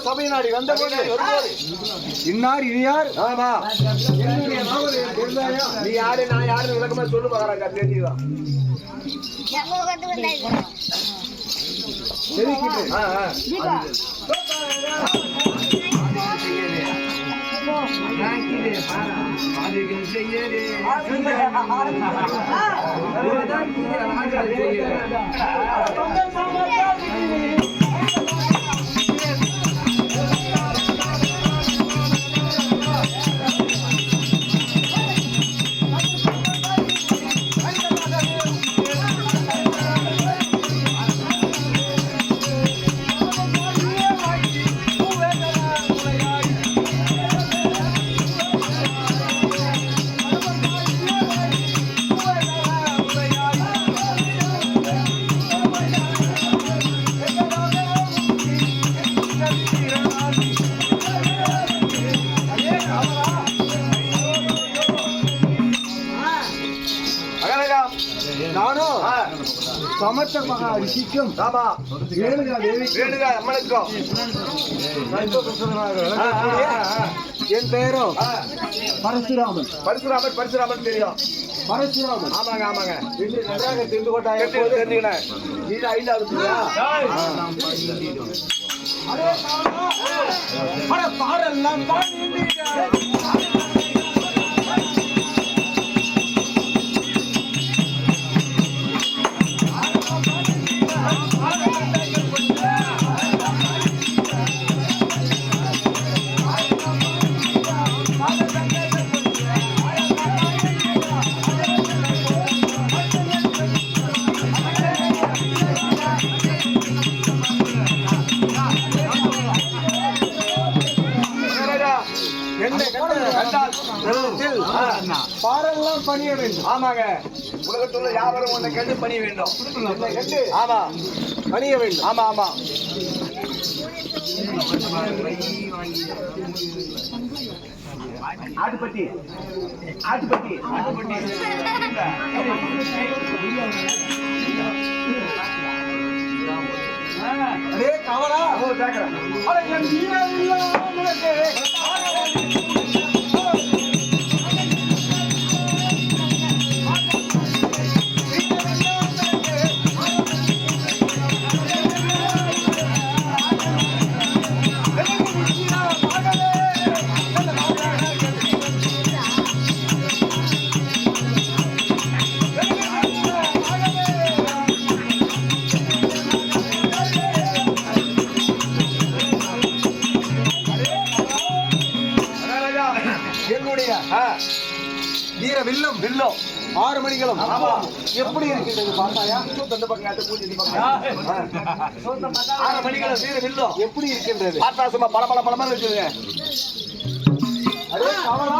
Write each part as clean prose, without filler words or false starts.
சபை நாடி வந்தபோது இன்னார் இனியார் நீ யாரு நான் யாரு விளக்கமா சொல்லு பாக்குறாங்க தெரிஞ்சுதான் समर्थ महर्षिக்கும் வேணுகா அம்மனுக்கும் என் பெயரோ பரசுராமன். பரசுராமன் தெரியும். பரசுராமன் ஆமாங்க ஆமாங்க நன்றாக தெரிந்து கொண்டாய். தெரிஞ்சுக்கினேன். இது 5வது பாடெல்லாம் பாரெல்லாம் பணிய வேண்டும். ஆமாங்க உலகத்துள்ள யாவரும் உன்னை கண்டு பணிய வேண்டும். ஆமா பணிய வேண்டும். ஆமா ஆமா ஆட்டுப்பட்டி ஆட்டுப்பட்டி ஆட்டுப்பட்டி அரே கவலா ஓ கேக்குறேன். அட என் வீரா இல்ல உனக்கு வீர வில்லும் வில்லும் 6 மணிகளும் எப்படி இருக்கின்றது பார்த்தாயா? அந்த பக்கம் 6 மணிகளும் வீர வில்லும் எப்படி இருக்கின்றது பார்த்தா சும்மா பல பல பலமா இருக்குங்க. அடே கவலா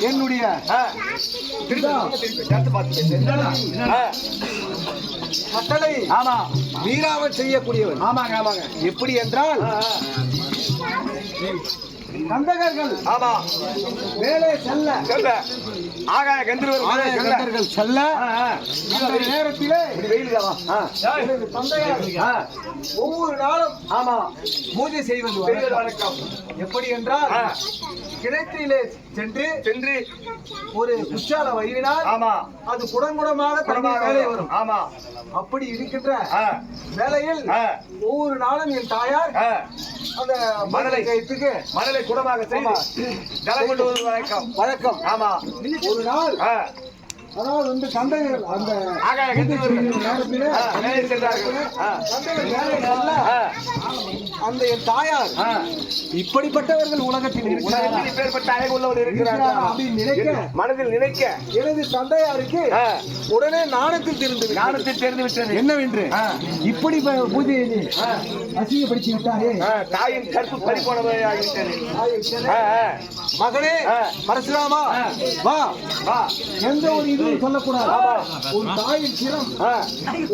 என்னுடைய கட்டளை ஆமா மீறாமல் செய்யக்கூடியவன். ஆமாங்க ஆமாங்க எப்படி என்றால் கந்தகர்கள் ஆமா மேலே செல்ல செல்ல ஆகாய கந்தர்கள் செல்ல இந்த நேரத்திலே ஒவ்வொரு நாளும் ஆமா பூஜை செய்வது வழக்கம். எப்படி என்றால் கிணற்றிலே சென்று சென்று ஒரு குச்சால வைவினால் ஆமா அது குடங்குடமாக வேலை வரும். ஆமா அப்படி இருக்கின்ற வேலையில் ஒவ்வொரு நாளும் என் தாயார் அந்த மணலை கைத்துக்கு மணலை குடமாக செய்து ஜலம் கொண்டு வழக்கம். ஆமா ஒரு நாள் அதாவது வந்து தந்தைகள் அந்த அந்த என் தாயார் இப்படிப்பட்டவர்கள் உலகத்தில் மனதில் நினைக்க எனது தந்தையாருக்கு உடனே நாணத்தில் தெரிந்து விட்டது என்னவென்று இப்படி பூஜையை அசிங்கப்படுத்தி விட்டாரே. தாயின் கற்பு பறிபோனவையாகிவிட்டது. மகனே பரசுராமா வா வா, எந்த ஒரு இதுவும் சொல்லக்கூடாது. உன் தாயின் சிரம்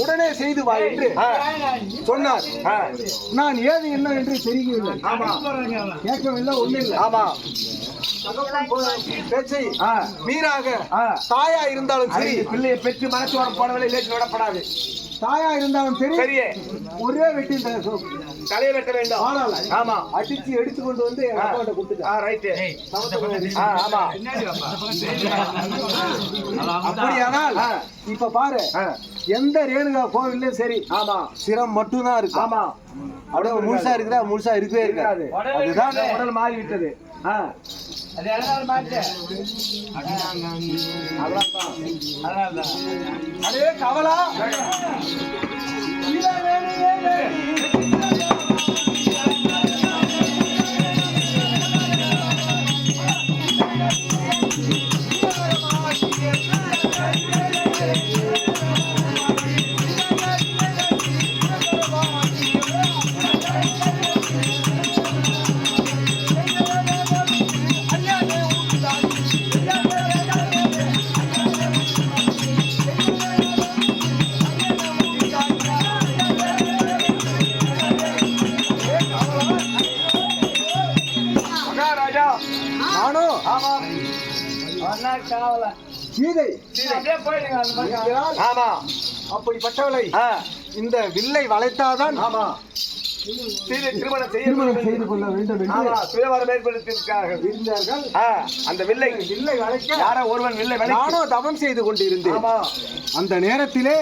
உடனே செய்து வா என்று சொன்னார். நான் ஏது என்ன என்று தெரியவில்லை, கேட்கவில்லை, ஒண்ணு இல்லை. ஆமா, பேச்சை மீறாக தாயா இருந்தாலும் சரி பிள்ளையை பெற்று மனசு வர போனவரை லேட்டு விடப்படாது. தாயா இருந்தாலும் சரி ஒரே வெட்டி தலையை வெட்ட வேண்டும். ஆமா, அடிச்சு எடுத்துக்கொண்டு வந்து ஆமா. அப்படியானால் இப்ப பாரு, எந்த ரேணுகா கோவிலும் சரி ஆமா சிரம் மட்டும்தான் இருக்கு. ஆமா, அப்படியே முழுசா இருக்குதா? முழுசா இருக்கவே இருக்காது. அதுதான் உடல் மாறிவிட்டது. அதே கவலா அப்படிப்பட்டவளை இந்த வில்லை வளைத்தாதான் திருமணம் செய்து கொள்ள வேண்டும் என்று அந்த வில்லை வளைக்க யாரோ ஒருவன் வில்லை நானோ தவம் செய்து கொண்டிருந்தேன். அந்த நேரத்திலே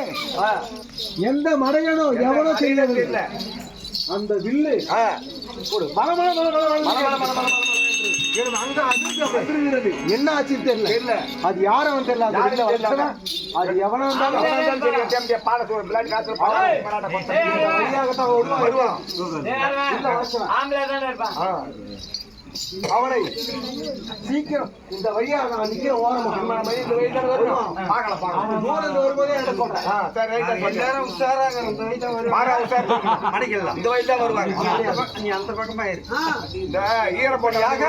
எந்த மடையனோ எவனோ செய்யவில்லை. அந்த வில்லு என்ன ஆச்சு தெரியல. அது யாரும் தெரியல. அது எவனா அவனை சீக்கிரம் இந்த வழியா நான் நிக்கிற ஓரமா வரும்போதே இந்த வயசுதான் வருவாங்க. நீ அந்த பக்கமா ஈரப்போட்டாக